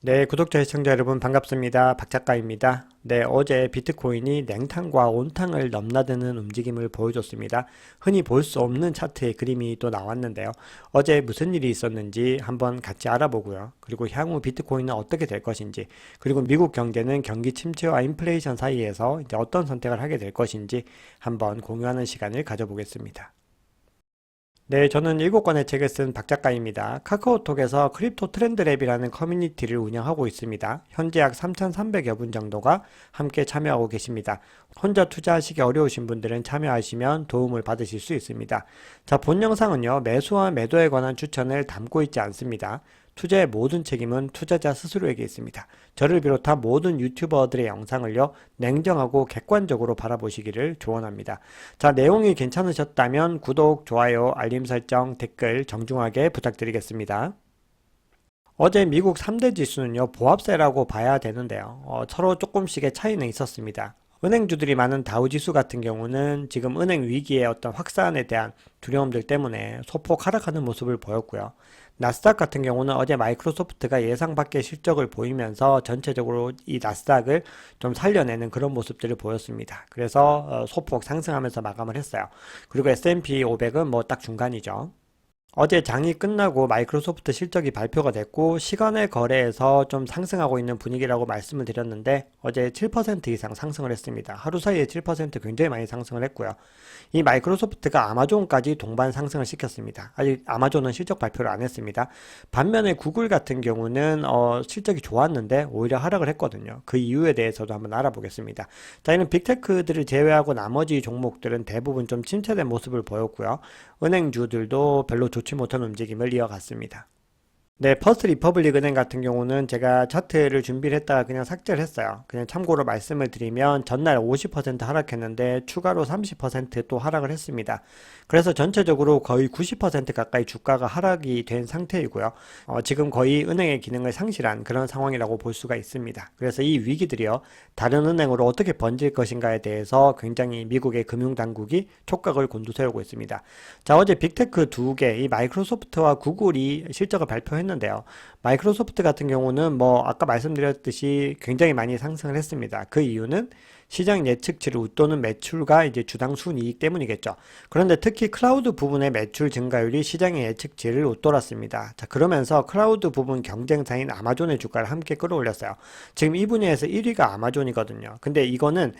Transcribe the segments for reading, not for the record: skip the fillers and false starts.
네, 구독자 시청자 여러분 반갑습니다. 박 작가입니다. 네, 어제 비트코인이 냉탕과 온탕을 넘나드는 움직임을 보여줬습니다. 흔히 볼 수 없는 차트의 그림이 또 나왔는데요. 어제 무슨 일이 있었는지 한번 같이 알아보고요. 그리고 향후 비트코인은 어떻게 될 것인지, 그리고 미국 경제는 경기 침체와 인플레이션 사이에서 이제 어떤 선택을 하게 될 것인지 한번 공유하는 시간을 가져보겠습여 네, 저는 7권의 책을 쓴 박 작가입니다. 카카오톡에서 크립토 트렌드랩이라는 커뮤니티를 운영하고 있습니다. 현재 약 3,300여 분 정도가 함께 참여하고 계십니다. 혼자 투자하시기 어려우신 분들은 참여하시면 도움을 받으실 수 있습니다. 자, 본 영상은요, 매수와 매도에 관한 추천을 담고 있지 않습니다. 투자의 모든 책임은 투자자 스스로에게 있습니다. 저를 비롯한 모든 유튜버들의 영상을요, 냉정하고 객관적으로 바라보시기를 조언합니다. 자, 내용이 괜찮으셨다면 구독, 좋아요, 알림 설정, 댓글 정중하게 부탁드리겠습니다. 어제 미국 3대 지수는요, 보합세라고 봐야 되는데요. 서로 조금씩의 차이는 있었습니다. 은행주들이 많은 다우지수 같은 경우는 지금 은행 위기의 어떤 확산에 대한 두려움들 때문에 소폭 하락하는 모습을 보였고요. 나스닥 같은 경우는 어제 마이크로소프트가 예상 밖의 실적을 보이면서 전체적으로 이 나스닥을 좀 살려내는 그런 모습들을 보였습니다. 그래서 소폭 상승하면서 마감을 했어요. 그리고 S&P 500은 뭐 딱 중간이죠. 어제 장이 끝나고 마이크로소프트 실적이 발표가 됐고 시간의 거래에서 좀 상승하고 있는 분위기라고 말씀을 드렸는데 어제 7% 이상 상승을 했습니다. 하루 사이에 7% 굉장히 많이 상승을 했고요. 이 마이크로소프트가 아마존까지 동반 상승을 시켰습니다. 아직 아마존은 실적 발표를 안 했습니다. 반면에 구글 같은 경우는 실적이 좋았는데 오히려 하락을 했거든요. 그 이유에 대해서도 한번 알아보겠습니다. 자, 이는 빅테크들을 제외하고 나머지 종목들은 대부분 좀 침체된 모습을 보였고요. 은행주들도 별로 좋지 못한 움직임을 이어갔습니다. 네, 퍼스트 리퍼블릭 은행 같은 경우는 제가 차트를 준비를 했다가 그냥 삭제를 했어요. 그냥 참고로 말씀을 드리면 전날 50% 하락했는데 추가로 30%또 하락을 했습니다. 그래서 전체적으로 거의 90% 가까이 주가가 하락이 된 상태이고요. 지금 거의 은행의 기능을 상실한 그런 상황이라고 볼 수가 있습니다. 그래서 이 위기들이요, 다른 은행으로 어떻게 번질 것인가에 대해서 굉장히 미국의 금융당국이 촉각을 곤두세우고 있습니다. 자, 어제 빅테크 두 개, 이 마이크로소프트와 구글이 실적을 발표했는데요. 마이크로소프트 같은 경우는 뭐 아까 말씀드렸듯이 굉장히 많이 상승을 했습니다. 그 이유는 시장 예측치를 웃도는 매출과 이제 주당 순이익 때문이겠죠. 그런데 특히 클라우드 부분의 매출 증가율이 시장의 예측치를 웃돌았습니다. 자, 그러면서 클라우드 부분 경쟁사인 아마존의 주가를 함께 끌어올렸어요. 지금 이 분야에서 1위가 아마존이거든요. 근데 이거는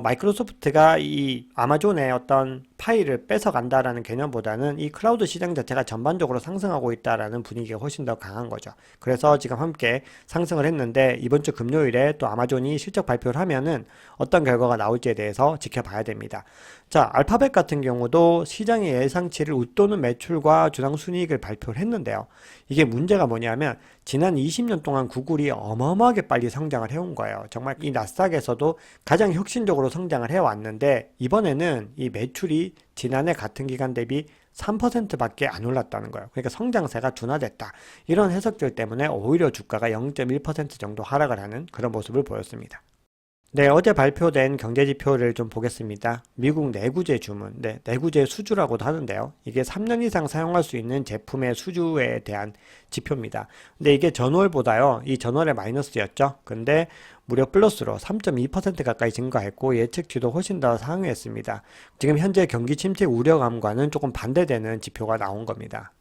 마이크로소프트가 이 아마존의 어떤 파일을 뺏어간다라는 개념보다는 이 클라우드 시장 자체가 전반적으로 상승하고 있다라는 분위기가 훨씬 더 강한 거죠. 그래서 지금 함께 상승을 했는데 이번 주 금요일에 또 아마존이 실적 발표를 하면은 어떤 결과가 나올지에 대해서 지켜봐야 됩니다. 자, 알파벳 같은 경우도 시장의 예상치를 웃도는 매출과 주당 순이익을 발표를 했는데요. 이게 문제가 뭐냐면 지난 20년 동안 구글이 어마어마하게 빨리 성장을 해온 거예요. 정말 이 나스닥에서도 가장 혁신적으로 성장을 해왔는데 이번에는 이 매출이 지난해 같은 기간 대비 3%밖에 안 올랐다는 거예요. 그러니까 성장세가 둔화됐다. 이런 해석들 때문에 오히려 주가가 0.1% 정도 하락을 하는 그런 모습을 보였습니다. 네, 어제 발표된 경제지표를 좀 보겠습니다. 미국 내구재 주문, 네, 내구재 수주라고도 하는데요. 이게 3년 이상 사용할 수 있는 제품의 수주에 대한 지표입니다. 근데 이게 전월보다요, 이 전월에 마이너스였죠. 근데 무려 플러스로 3.2% 가까이 증가했고 예측치도 훨씬 더 상회했습니다. 지금 현재 경기 침체 우려감과는 조금 반대되는 지표가 나온 겁니다.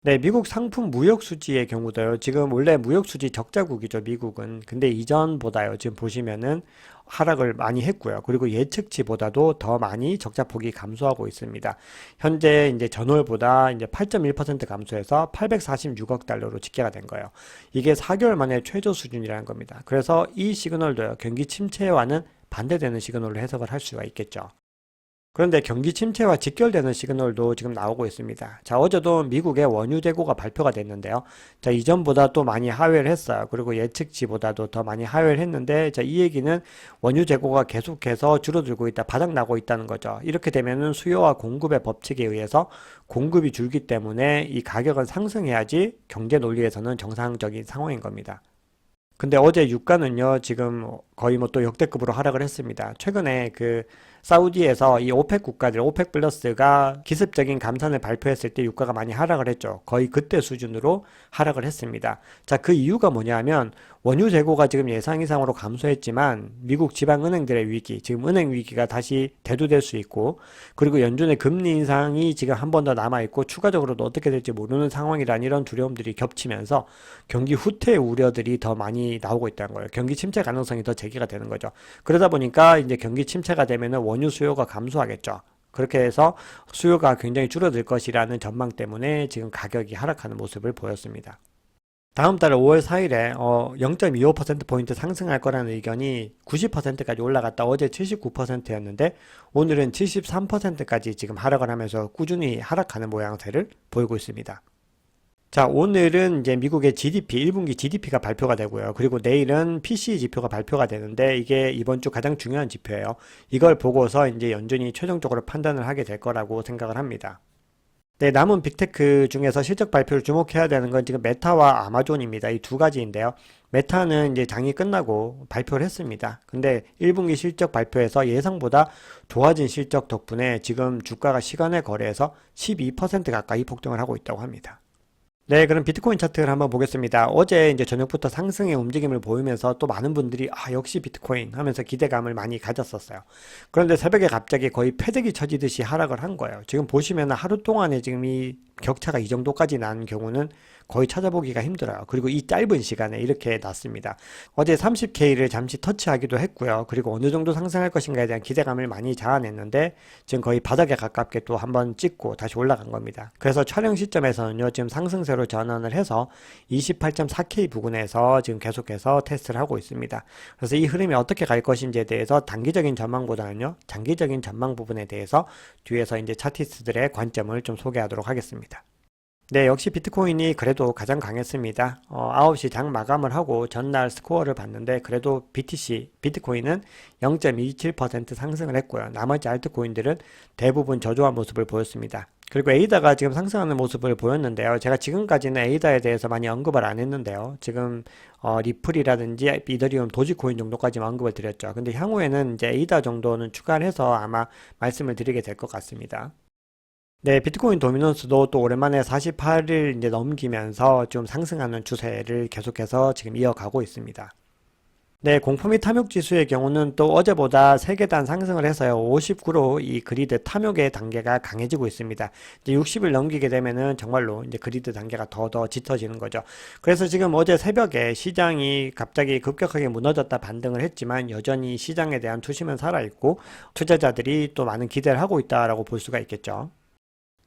네, 미국 상품 무역 수지의 경우도요. 지금 원래 무역 수지 적자국이죠, 미국은. 근데 이전보다요. 지금 보시면은 하락을 많이 했고요. 그리고 예측치보다도 더 많이 적자폭이 감소하고 있습니다. 현재 이제 전월보다 이제 8.1% 감소해서 846억 달러로 집계가 된 거예요. 이게 4개월 만에 최저 수준이라는 겁니다. 그래서 이 시그널도요. 경기 침체와는 반대되는 시그널로 해석을 할 수가 있겠죠. 그런데 경기 침체와 직결되는 시그널도 지금 나오고 있습니다. 자, 어제도 미국의 원유 재고가 발표가 됐는데요. 자, 이전보다 또 많이 하회를 했어요. 그리고 예측치보다도 더 많이 하회를 했는데, 자, 이 얘기는 원유 재고가 계속해서 줄어들고 있다, 바닥나고 있다는 거죠. 이렇게 되면은 수요와 공급의 법칙에 의해서 공급이 줄기 때문에 이 가격은 상승해야지 경제 논리에서는 정상적인 상황인 겁니다. 근데 어제 유가는요, 지금 거의 뭐 또 역대급으로 하락을 했습니다. 최근에 그 사우디에서 이 오펙 국가들, 오펙 플러스가 기습적인 감산을 발표했을 때 유가가 많이 하락을 했죠. 거의 그때 수준으로 하락을 했습니다. 자, 그 이유가 뭐냐면 원유 재고가 지금 예상 이상으로 감소했지만 미국 지방은행들의 위기, 지금 은행 위기가 다시 대두될 수 있고, 그리고 연준의 금리 인상이 지금 한 번 더 남아있고 추가적으로도 어떻게 될지 모르는 상황이란 이런 두려움들이 겹치면서 경기 후퇴 우려들이 더 많이 나오고 있다는 거예요. 경기 침체 가능성이 더 제기가 되는 거죠. 그러다 보니까 이제 경기 침체가 되면은 원유 수요가 감소하겠죠. 그렇게 해서 수요가 굉장히 줄어들 것이라는 전망 때문에 지금 가격이 하락하는 모습을 보였습니다. 다음 달 5월 4일에 0.25%포인트 상승할 거라는 의견이 90%까지 올라갔다 어제 79%였는데 오늘은 73%까지 지금 하락을 하면서 꾸준히 하락하는 모양새를 보이고 있습니다. 자, 오늘은 이제 미국의 GDP, 1분기 GDP가 발표가 되고요. 그리고 내일은 PCE 지표가 발표가 되는데 이게 이번 주 가장 중요한 지표예요. 이걸 보고서 이제 연준이 최종적으로 판단을 하게 될 거라고 생각을 합니다. 네, 남은 빅테크 중에서 실적 발표를 주목해야 되는 건 지금 메타와 아마존입니다. 이 두 가지인데요. 메타는 이제 장이 끝나고 발표를 했습니다. 근데 1분기 실적 발표에서 예상보다 좋아진 실적 덕분에 지금 주가가 시간의 거래에서 12% 가까이 폭등을 하고 있다고 합니다. 네, 그럼 비트코인 차트를 한번 보겠습니다. 어제 이제 저녁부터 상승의 움직임을 보이면서 또 많은 분들이 역시 비트코인 하면서 기대감을 많이 가졌었어요. 그런데 새벽에 갑자기 거의 패대기 쳐지듯이 하락을 한 거예요. 지금 보시면 하루 동안에 지금 이 격차가 이 정도까지 난 경우는 거의 찾아보기가 힘들어요. 그리고 이 짧은 시간에 이렇게 났습니다. 어제 30K를 잠시 터치하기도 했고요. 그리고 어느 정도 상승할 것인가에 대한 기대감을 많이 자아냈는데 지금 거의 바닥에 가깝게 또 한번 찍고 다시 올라간 겁니다. 그래서 촬영 시점에서는요, 지금 상승세로 전환을 해서 28.4K 부근에서 지금 계속해서 테스트를 하고 있습니다. 그래서 이 흐름이 어떻게 갈 것인지에 대해서 단기적인 전망보다는요, 장기적인 전망 부분에 대해서 뒤에서 이제 차티스트들의 관점을 좀 소개하도록 하겠습니다. 네, 역시 비트코인이 그래도 가장 강했습니다. 9시 장 마감을 하고 전날 스코어를 봤는데 그래도 비트코인은 0.27% 상승을 했고요. 나머지 알트코인들은 대부분 저조한 모습을 보였습니다. 그리고 에이다가 지금 상승하는 모습을 보였는데요. 제가 지금까지는 에이다에 대해서 많이 언급을 안 했는데요. 지금 리플이라든지 이더리움, 도지코인 정도까지만 언급을 드렸죠. 근데 향후에는 이제 에이다 정도는 추가를 해서 아마 말씀을 드리게 될 것 같습니다. 네, 비트코인 도미넌스도 또 오랜만에 48일 이제 넘기면서 좀 상승하는 추세를 계속해서 지금 이어가고 있습니다. 네, 공포 및 탐욕 지수의 경우는 또 어제보다 3계단 상승을 해서요, 59로 이 그리드 탐욕의 단계가 강해지고 있습니다. 이제 60을 넘기게 되면은 정말로 이제 그리드 단계가 더 짙어지는 거죠. 그래서 지금 어제 새벽에 시장이 갑자기 급격하게 무너졌다 반등을 했지만 여전히 시장에 대한 투심은 살아있고 투자자들이 또 많은 기대를 하고 있다라고 볼 수가 있겠죠.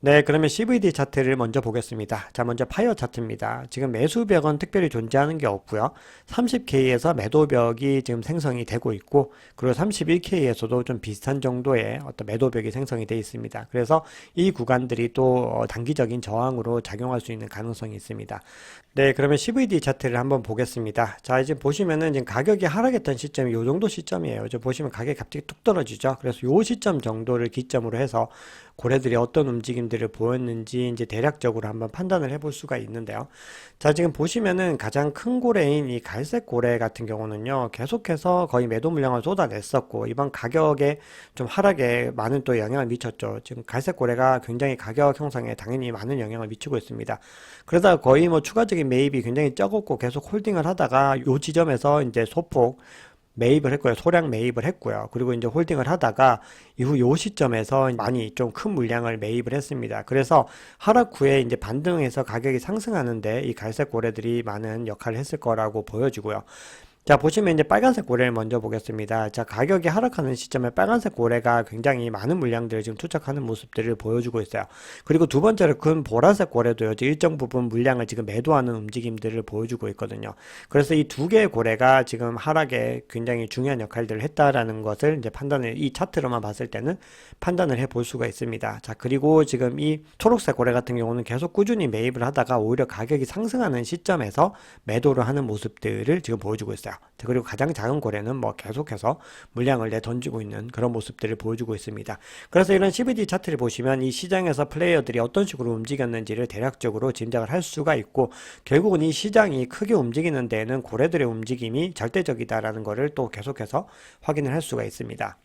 네, 그러면 CVD 차트를 먼저 보겠습니다. 자, 먼저 파이어 차트입니다. 지금 매수벽은 특별히 존재하는 게 없고요. 30K에서 매도벽이 지금 생성이 되고 있고, 그리고 31K에서도 좀 비슷한 정도의 어떤 매도벽이 생성이 되어 있습니다. 그래서 이 구간들이 또 단기적인 저항으로 작용할 수 있는 가능성이 있습니다. 네, 그러면 CVD 차트를 한번 보겠습니다. 자, 이제 보시면은 지금 가격이 하락했던 시점이 이 정도 시점이에요. 이제 보시면 가격이 갑자기 뚝 떨어지죠. 그래서 이 시점 정도를 기점으로 해서 고래들이 어떤 움직임들을 보였는지 이제 대략적으로 한번 판단을 해볼 수가 있는데요. 자, 지금 보시면은 가장 큰 고래인 이 갈색 고래 같은 경우는요, 계속해서 거의 매도 물량을 쏟아냈었고, 이번 가격에 좀 하락에 많은 또 영향을 미쳤죠. 지금 갈색 고래가 굉장히 가격 형성에 당연히 많은 영향을 미치고 있습니다. 그러다 거의 뭐 추가적인 매입이 굉장히 적었고 계속 홀딩을 하다가 요 지점에서 이제 소폭 매입을 했고요. 소량 매입을 했고요. 그리고 이제 홀딩을 하다가 이후 요 시점에서 많이 좀 큰 물량을 매입을 했습니다. 그래서 하락 후에 이제 반등해서 가격이 상승하는데 이 갈색 고래들이 많은 역할을 했을 거라고 보여지고요. 자, 보시면 이제 빨간색 고래를 먼저 보겠습니다. 자, 가격이 하락하는 시점에 빨간색 고래가 굉장히 많은 물량들을 지금 투척하는 모습들을 보여주고 있어요. 그리고 두 번째로 큰 보라색 고래도요, 일정 부분 물량을 지금 매도하는 움직임들을 보여주고 있거든요. 그래서 이 두 개의 고래가 지금 하락에 굉장히 중요한 역할들을 했다라는 것을 이제 이 차트로만 봤을 때는 판단을 해 볼 수가 있습니다. 자, 그리고 지금 이 초록색 고래 같은 경우는 계속 꾸준히 매입을 하다가 오히려 가격이 상승하는 시점에서 매도를 하는 모습들을 지금 보여주고 있어요. 그리고 가장 작은 고래는 뭐 계속해서 물량을 내던지고 있는 그런 모습들을 보여주고 있습니다. 그래서 이런 CVD 차트를 보시면 이 시장에서 플레이어들이 어떤 식으로 움직였는지를 대략적으로 짐작을 할 수가 있고, 결국은 이 시장이 크게 움직이는 데에는 고래들의 움직임이 절대적이다라는 것을 또 계속해서 확인을 할 수가 있습니다.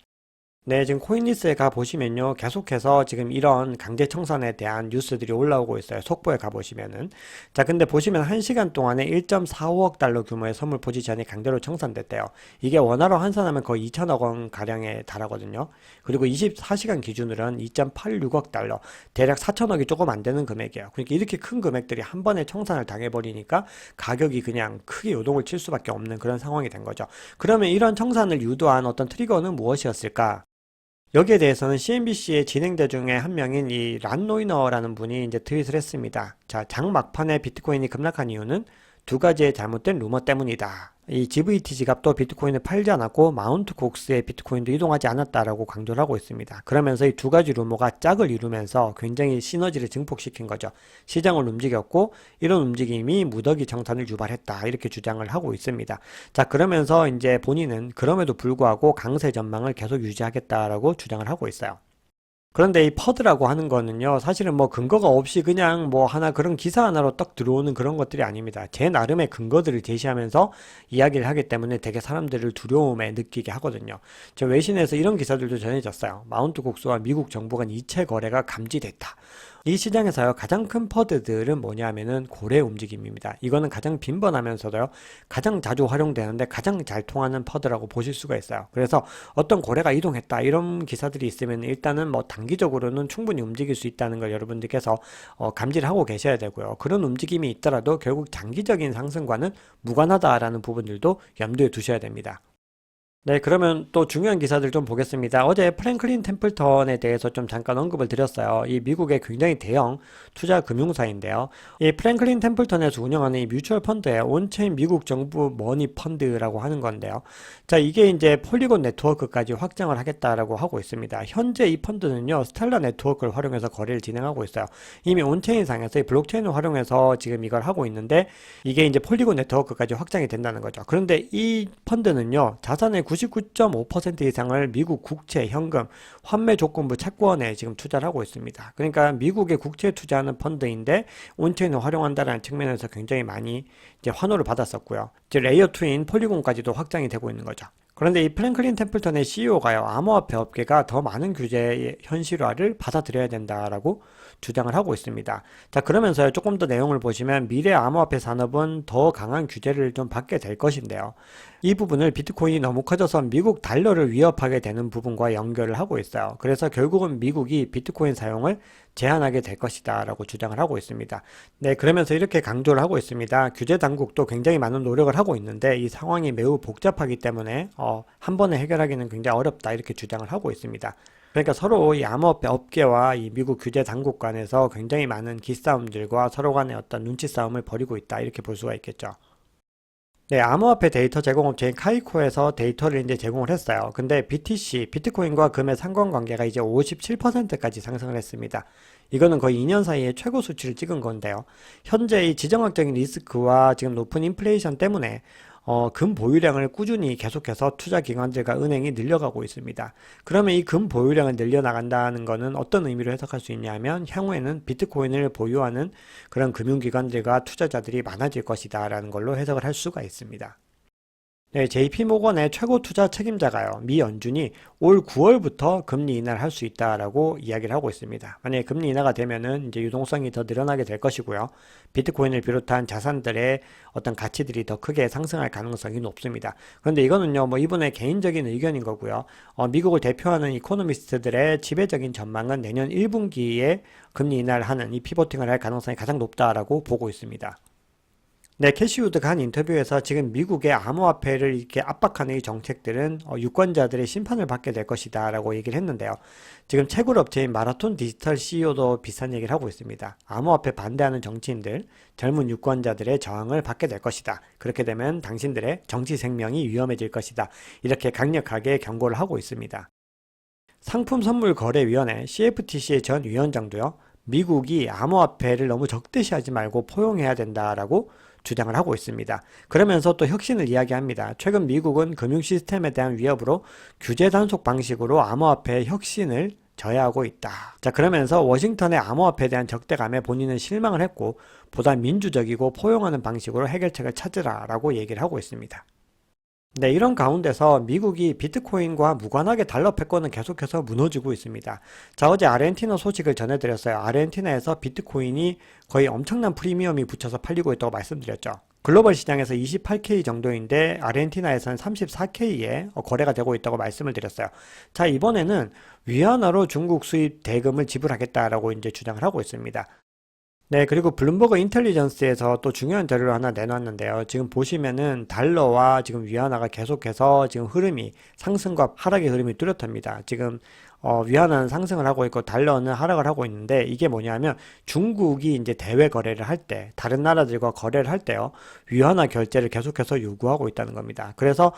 네, 지금 코인리스에 가 보시면요. 계속해서 지금 이런 강제 청산에 대한 뉴스들이 올라오고 있어요. 속보에 가 보시면은. 자, 근데 보시면 1시간 동안에 1.45억 달러 규모의 선물 포지션이 강제로 청산됐대요. 이게 원화로 환산하면 거의 2천억 원 가량에 달하거든요. 그리고 24시간 기준으로는 2.86억 달러, 대략 4천억이 조금 안 되는 금액이에요. 그러니까 이렇게 큰 금액들이 한 번에 청산을 당해버리니까 가격이 그냥 크게 요동을 칠 수밖에 없는 그런 상황이 된 거죠. 그러면 이런 청산을 유도한 어떤 트리거는 무엇이었을까? 여기에 대해서는 CNBC의 진행자 중에 한 명인 이 란 노이너라는 분이 이제 트윗을 했습니다. 자, 장 막판에 비트코인이 급락한 이유는 두 가지의 잘못된 루머 때문이다. 이 GVT 지갑도 비트코인을 팔지 않았고 마운트 곡스의 비트코인도 이동하지 않았다라고 강조를 하고 있습니다. 그러면서 이 두 가지 루머가 짝을 이루면서 굉장히 시너지를 증폭시킨 거죠. 시장을 움직였고 이런 움직임이 무더기 정산을 유발했다. 이렇게 주장을 하고 있습니다. 자, 그러면서 이제 본인은 그럼에도 불구하고 강세 전망을 계속 유지하겠다라고 주장을 하고 있어요. 그런데 이 퍼드라고 하는 거는요, 사실은 뭐 근거가 없이 그냥 뭐 하나 그런 기사 하나로 딱 들어오는 그런 것들이 아닙니다. 제 나름의 근거들을 제시하면서 이야기를 하기 때문에 되게 사람들을 두려움에 느끼게 하거든요. 저 외신에서 이런 기사들도 전해졌어요. 마운트 곡스와 미국 정부 간 이체 거래가 감지됐다. 이 시장에서요, 가장 큰 퍼드들은 뭐냐면은 고래 움직임입니다. 이거는 가장 빈번하면서도요, 가장 자주 활용되는데 가장 잘 통하는 퍼드라고 보실 수가 있어요. 그래서 어떤 고래가 이동했다 이런 기사들이 있으면 일단은 뭐 단기적으로는 충분히 움직일 수 있다는 걸 여러분들께서 감지를 하고 계셔야 되고요. 그런 움직임이 있더라도 결국 장기적인 상승과는 무관하다라는 부분들도 염두에 두셔야 됩니다. 네, 그러면 또 중요한 기사들 좀 보겠습니다. 어제 프랭클린 템플턴에 대해서 좀 잠깐 언급을 드렸어요. 이 미국의 굉장히 대형 투자 금융사인데요. 이 프랭클린 템플턴에서 운영하는 이 뮤추얼 펀드의 온체인 미국 정부 머니 펀드라고 하는 건데요. 자, 이게 이제 폴리곤 네트워크까지 확장을 하겠다라고 하고 있습니다. 현재 이 펀드는요, 스텔라 네트워크를 활용해서 거래를 진행하고 있어요. 이미 온체인 상에서 이 블록체인을 활용해서 지금 이걸 하고 있는데 이게 이제 폴리곤 네트워크까지 확장이 된다는 거죠. 그런데 이 펀드는요, 자산의 99.5% 이상을 미국 국채, 현금, 환매 조건부 채권에 지금 투자를 하고 있습니다. 그러니까 미국의 국채에 투자하는 펀드인데 온체인을 활용한다는 측면에서 굉장히 많이 이제 환호를 받았었고요. 이제 레이어 2인 폴리곤까지도 확장이 되고 있는 거죠. 그런데 이 프랭클린 템플턴의 CEO가요, 암호화폐 업계가 더 많은 규제의 현실화를 받아들여야 된다라고 주장을 하고 있습니다. 자, 그러면서요, 조금 더 내용을 보시면 미래 암호화폐 산업은 더 강한 규제를 좀 받게 될 것인데요. 이 부분을 비트코인이 너무 커져서 미국 달러를 위협하게 되는 부분과 연결을 하고 있어요. 그래서 결국은 미국이 비트코인 사용을 제한하게 될 것이다 라고 주장을 하고 있습니다. 네, 그러면서 이렇게 강조를 하고 있습니다. 규제 당국도 굉장히 많은 노력을 하고 있는데 이 상황이 매우 복잡하기 때문에 한 번에 해결하기는 굉장히 어렵다 이렇게 주장을 하고 있습니다. 그러니까 서로 이 암호화폐 업계와 이 미국 규제 당국 간에서 굉장히 많은 기싸움들과 서로 간의 어떤 눈치 싸움을 벌이고 있다 이렇게 볼 수가 있겠죠. 네, 암호화폐 데이터 제공업체인 카이코에서 데이터를 이제 제공을 했어요. 근데 BTC, 비트코인과 금의 상관관계가 이제 57%까지 상승을 했습니다. 이거는 거의 2년 사이에 최고 수치를 찍은 건데요. 현재 이 지정학적인 리스크와 지금 높은 인플레이션 때문에 금 보유량을 꾸준히 계속해서 투자 기관들과 은행이 늘려가고 있습니다. 그러면 이 금 보유량을 늘려나간다는 것은 어떤 의미로 해석할 수 있냐면 향후에는 비트코인을 보유하는 그런 금융기관들과 투자자들이 많아질 것이다 라는 걸로 해석을 할 수가 있습니다. 네, JP모건의 최고 투자 책임자가요, 미 연준이 올 9월부터 금리 인하를 할 수 있다라고 이야기를 하고 있습니다. 만약에 금리 인하가 되면은 이제 유동성이 더 늘어나게 될 것이고요. 비트코인을 비롯한 자산들의 어떤 가치들이 더 크게 상승할 가능성이 높습니다. 그런데 이거는요, 뭐 이분의 개인적인 의견인 거고요. 미국을 대표하는 이코노미스트들의 지배적인 전망은 내년 1분기에 금리 인하를 하는 이 피보팅을 할 가능성이 가장 높다라고 보고 있습니다. 네, 캐시우드가 한 인터뷰에서 지금 미국의 암호화폐를 이렇게 압박하는 이 정책들은 유권자들의 심판을 받게 될 것이다 라고 얘기를 했는데요. 지금 채굴 업체인 마라톤 디지털 CEO도 비슷한 얘기를 하고 있습니다. 암호화폐 반대하는 정치인들, 젊은 유권자들의 저항을 받게 될 것이다. 그렇게 되면 당신들의 정치 생명이 위험해질 것이다. 이렇게 강력하게 경고를 하고 있습니다. 상품선물거래위원회 CFTC의 전 위원장도요, 미국이 암호화폐를 너무 적대시하지 말고 포용해야 된다라고 주장을 하고 있습니다. 그러면서 또 혁신을 이야기합니다. 최근 미국은 금융 시스템에 대한 위협으로 규제 단속 방식으로 암호화폐의 혁신을 저해하고 있다. 자, 그러면서 워싱턴의 암호화폐에 대한 적대감에 본인은 실망을 했고 보다 민주적이고 포용하는 방식으로 해결책을 찾으라라고 얘기를 하고 있습니다. 네, 이런 가운데서 미국이 비트코인과 무관하게 달러 패권은 계속해서 무너지고 있습니다. 자, 어제 아르헨티나 소식을 전해드렸어요. 아르헨티나에서 비트코인이 거의 엄청난 프리미엄이 붙여서 팔리고 있다고 말씀드렸죠. 글로벌 시장에서 28K 정도인데 아르헨티나에서는 34K에 거래가 되고 있다고 말씀을 드렸어요. 자, 이번에는 위안화로 중국 수입 대금을 지불하겠다라고 이제 주장을 하고 있습니다. 네, 그리고 블룸버그 인텔리전스에서 또 중요한 자료를 하나 내놨는데요. 지금 보시면은 달러와 지금 위안화가 계속해서 지금 흐름이 상승과 하락의 흐름이 뚜렷합니다. 지금 위안화는 상승을 하고 있고 달러는 하락을 하고 있는데 이게 뭐냐면 중국이 이제 대외 거래를 할 때 다른 나라들과 거래를 할 때요. 위안화 결제를 계속해서 요구하고 있다는 겁니다. 그래서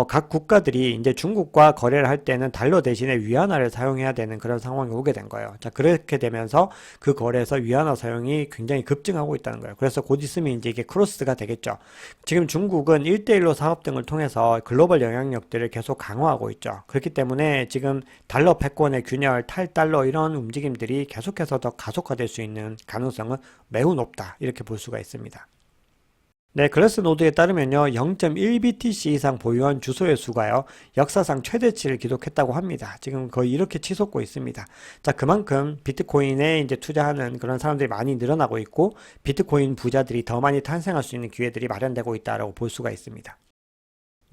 각 국가들이 이제 중국과 거래를 할 때는 달러 대신에 위안화를 사용해야 되는 그런 상황이 오게 된 거예요. 자, 그렇게 되면서 그 거래에서 위안화 사용이 굉장히 급증하고 있다는 거예요. 그래서 곧 있으면 이제 이게 크로스가 되겠죠. 지금 중국은 1대1로 사업 등을 통해서 글로벌 영향력들을 계속 강화하고 있죠. 그렇기 때문에 지금 달러 패권의 균열, 탈달러 이런 움직임들이 계속해서 더 가속화될 수 있는 가능성은 매우 높다. 이렇게 볼 수가 있습니다. 네, 글래스노드에 따르면요, 0.1BTC 이상 보유한 주소의 수가요, 역사상 최대치를 기록했다고 합니다. 지금 거의 이렇게 치솟고 있습니다. 자, 그만큼 비트코인에 이제 투자하는 그런 사람들이 많이 늘어나고 있고, 비트코인 부자들이 더 많이 탄생할 수 있는 기회들이 마련되고 있다고 볼 수가 있습니다.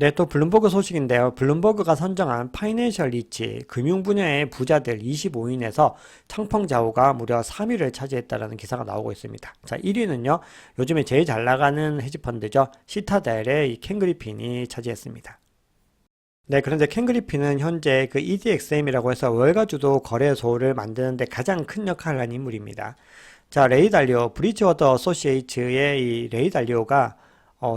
네, 또 블룸버그 소식인데요. 블룸버그가 선정한 파이낸셜 리치, 금융 분야의 부자들 25인에서 청펑자오가 무려 3위를 차지했다라는 기사가 나오고 있습니다. 자, 1위는요. 요즘에 제일 잘 나가는 헤지펀드죠. 시타델의 이 켄 그리핀이 차지했습니다. 네, 그런데 켄 그리핀은 현재 그 EDXM이라고 해서 월가주도 거래소를 만드는데 가장 큰 역할을 한 인물입니다. 자, 레이 달리오, 브리지워터 어소시에이츠의 이 레이 달리오가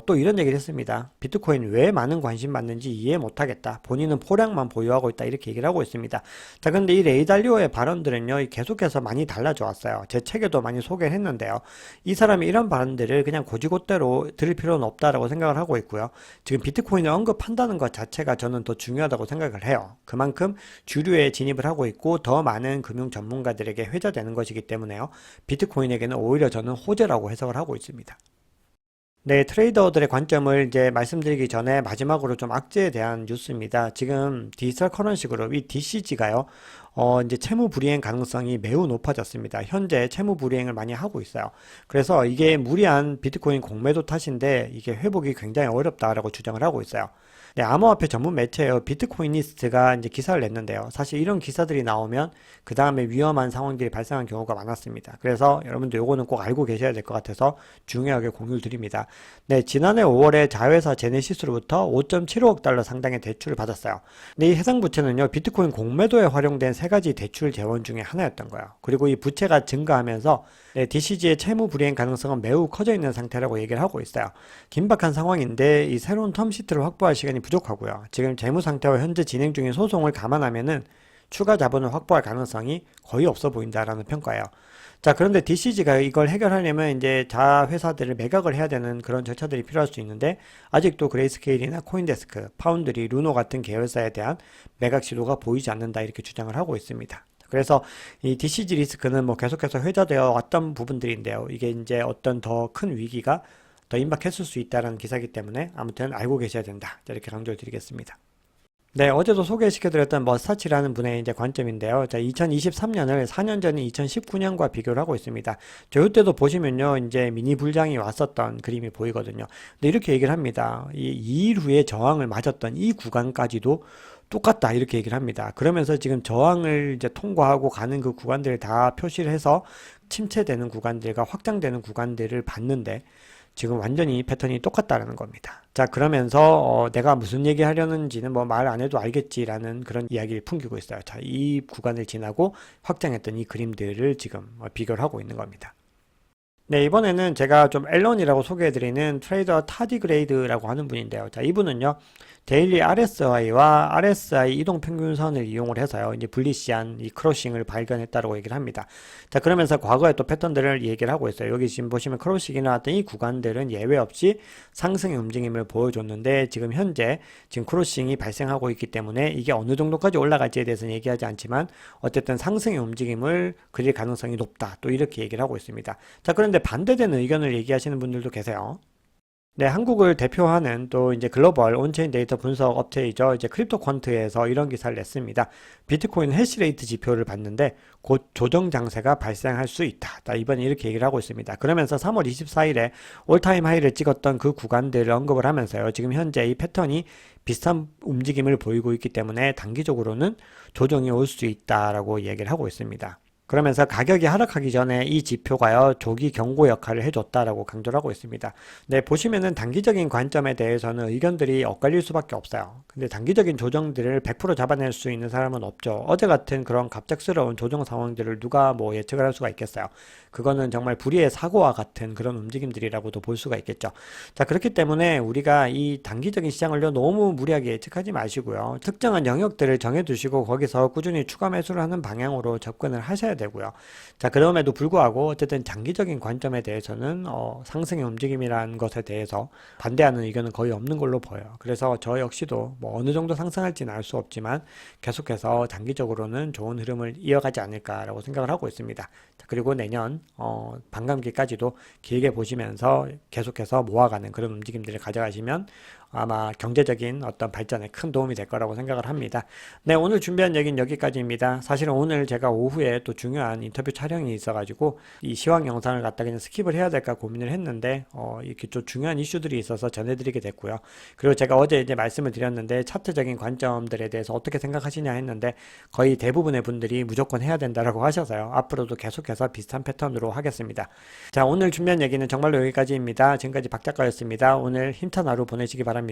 또 이런 얘기를 했습니다. 비트코인 왜 많은 관심 받는지 이해 못하겠다. 본인은 포량만 보유하고 있다. 이렇게 얘기를 하고 있습니다. 자, 근데 이 레이 달리오의 발언들은요, 계속해서 많이 달라져 왔어요. 제 책에도 많이 소개를 했는데요. 이 사람이 이런 발언들을 그냥 곧이곧대로 들을 필요는 없다라고 생각을 하고 있고요. 지금 비트코인을 언급한다는 것 자체가 저는 더 중요하다고 생각을 해요. 그만큼 주류에 진입을 하고 있고 더 많은 금융 전문가들에게 회자되는 것이기 때문에요. 비트코인에게는 오히려 저는 호재라고 해석을 하고 있습니다. 네, 트레이더들의 관점을 이제 말씀드리기 전에 마지막으로 좀 악재에 대한 뉴스입니다. 지금 디지털 커런시 그룹, 이 DCG가요, 이제 채무 불이행 가능성이 매우 높아졌습니다. 현재 채무 불이행을 많이 하고 있어요. 그래서 이게 무리한 비트코인 공매도 탓인데 이게 회복이 굉장히 어렵다라고 주장을 하고 있어요. 네, 암호화폐 전문 매체예요. 비트코이니스트가 이제 기사를 냈는데요. 사실 이런 기사들이 나오면 그 다음에 위험한 상황들이 발생한 경우가 많았습니다. 그래서 여러분들 요거는 꼭 알고 계셔야 될 것 같아서 중요하게 공유를 드립니다. 네, 지난해 5월에 자회사 제네시스로부터 5.75억 달러 상당의 대출을 받았어요. 근데 이 해당 부채는요, 비트코인 공매도에 활용된 세 가지 대출 재원 중에 하나였던 거예요. 그리고 이 부채가 증가하면서 네, DCG의 채무 불이행 가능성은 매우 커져 있는 상태라고 얘기를 하고 있어요. 긴박한 상황인데 이 새로운 텀시트를 확보할 시간이 부족하고요. 지금 재무 상태와 현재 진행 중인 소송을 감안하면은 추가 자본을 확보할 가능성이 거의 없어 보인다라는 평가예요. 자, 그런데 DCG가 이걸 해결하려면 이제 자회사들을 매각을 해야 되는 그런 절차들이 필요할 수 있는데 아직도 그레이스케일이나 코인데스크, 파운드리, 루노 같은 계열사에 대한 매각 시도가 보이지 않는다 이렇게 주장을 하고 있습니다. 그래서 이 DCG 리스크는 뭐 계속해서 회자되어 왔던 부분들인데요. 이게 이제 어떤 더 큰 위기가 더 임박했을 수 있다는 기사이기 때문에 아무튼 알고 계셔야 된다. 이렇게 강조를 드리겠습니다. 네, 어제도 소개시켜드렸던 머스타치라는 분의 이제 관점인데요. 자, 2023년을 4년 전인 2019년과 비교를 하고 있습니다. 저 이때도 보시면요, 이제 미니 불장이 왔었던 그림이 보이거든요. 근데 이렇게 얘기를 합니다. 이 2일 후에 저항을 맞았던 이 구간까지도 똑같다 이렇게 얘기를 합니다. 그러면서 지금 저항을 이제 통과하고 가는 그 구간들을 다 표시를 해서 침체되는 구간들과 확장되는 구간들을 봤는데 지금 완전히 패턴이 똑같다라는 겁니다. 자, 그러면서 내가 무슨 얘기 하려는지는 뭐 말 안 해도 알겠지라는 그런 이야기를 풍기고 있어요. 자, 이 구간을 지나고 확장했던 이 그림들을 지금 비교를 하고 있는 겁니다. 네, 이번에는 제가 좀 앨런이라고 소개해드리는 트레이더 타디그레이드라고 하는 분인데요. 자, 이분은요, 데일리 RSI와 RSI 이동평균선을 이용을 해서요, 이제 불리시한 이 크로싱을 발견했다고 얘기를 합니다. 자, 그러면서 과거에 또 패턴들을 얘기를 하고 있어요. 여기 지금 보시면 크로싱이 나왔던 이 구간들은 예외 없이 상승의 움직임을 보여줬는데, 지금 현재 지금 크로싱이 발생하고 있기 때문에 이게 어느 정도까지 올라갈지에 대해서는 얘기하지 않지만, 어쨌든 상승의 움직임을 그릴 가능성이 높다. 또 이렇게 얘기를 하고 있습니다. 자, 그런데 반대되는 의견을 얘기하시는 분들도 계세요. 네, 한국을 대표하는 또 이제 글로벌 온체인 데이터 분석 업체이죠. 이제 크립토퀀트에서 이런 기사를 냈습니다. 비트코인 해시레이트 지표를 봤는데 곧 조정 장세가 발생할 수 있다. 이번에 이렇게 얘기를 하고 있습니다. 그러면서 3월 24일에 올타임 하이를 찍었던 그 구간들을 언급을 하면서요. 지금 현재 이 패턴이 비슷한 움직임을 보이고 있기 때문에 단기적으로는 조정이 올 수 있다라고 얘기를 하고 있습니다. 그러면서 가격이 하락하기 전에 이 지표가요, 조기 경고 역할을 해줬다라고 강조를 하고 있습니다. 네, 보시면은 단기적인 관점에 대해서는 의견들이 엇갈릴 수밖에 없어요. 근데 단기적인 조정들을 100% 잡아낼 수 있는 사람은 없죠. 어제 같은 그런 갑작스러운 조정 상황들을 누가 뭐 예측을 할 수가 있겠어요. 그거는 정말 불의의 사고와 같은 그런 움직임들이라고도 볼 수가 있겠죠. 자, 그렇기 때문에 우리가 이 단기적인 시장을요, 너무 무리하게 예측하지 마시고요. 특정한 영역들을 정해두시고 거기서 꾸준히 추가 매수를 하는 방향으로 접근을 하셔야 되고요. 자, 그럼에도 불구하고 어쨌든 장기적인 관점에 대해서는 상승의 움직임이라는 것에 대해서 반대하는 의견은 거의 없는 걸로 보여요. 그래서 저 역시도 뭐 어느 정도 상승할지는 알 수 없지만 계속해서 장기적으로는 좋은 흐름을 이어가지 않을까라고 생각을 하고 있습니다. 자, 그리고 내년 반감기까지도 길게 보시면서 계속해서 모아가는 그런 움직임들을 가져가시면 아마 경제적인 어떤 발전에 큰 도움이 될 거라고 생각을 합니다. 네, 오늘 준비한 얘기는 여기까지입니다. 사실은 오늘 제가 오후에 또 중요한 인터뷰 촬영이 있어가지고 이 시황 영상을 갖다 그냥 스킵을 해야 될까 고민을 했는데 이렇게 좀 중요한 이슈들이 있어서 전해드리게 됐고요. 그리고 제가 어제 이제 말씀을 드렸는데 차트적인 관점들에 대해서 어떻게 생각하시냐 했는데 거의 대부분의 분들이 무조건 해야 된다라고 하셔서요. 앞으로도 계속해서 비슷한 패턴으로 하겠습니다. 자, 오늘 준비한 얘기는 정말로 여기까지입니다. 지금까지 박 작가였습니다. 오늘 힘찬 하루 보내시기 바랍니다.